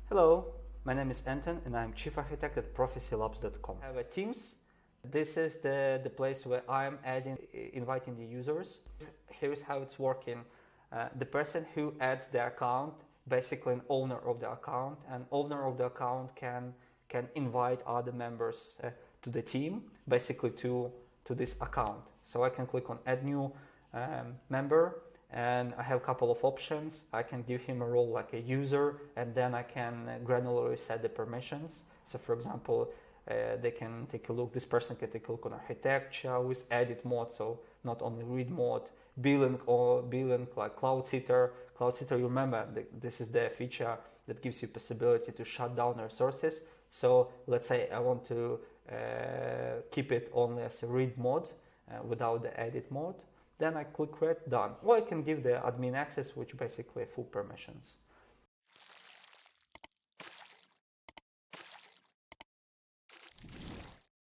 Hello, my name is Anton and I'm Chief Architect at ProfiSeaLabs.com. I have a Teams. This is the place where I'm inviting the users. Here's how it's working. The person who adds the account, basically an owner of the account, and owner of the account can invite other members to the team, basically to this account. So I can click on add new member, and I have a couple of options. I can give him a role like a user, and then I can granularly set the permissions. So for example, they can take a look, this person can take a look on architecture with edit mode, so not only read mode, billing like cloud sitter. Cloud sitter, you remember, this is the feature that gives you possibility to shut down resources. So let's say I want to keep it only as a read mode without the edit mode. Then I click create, done. Or I can give the admin access, which basically full permissions.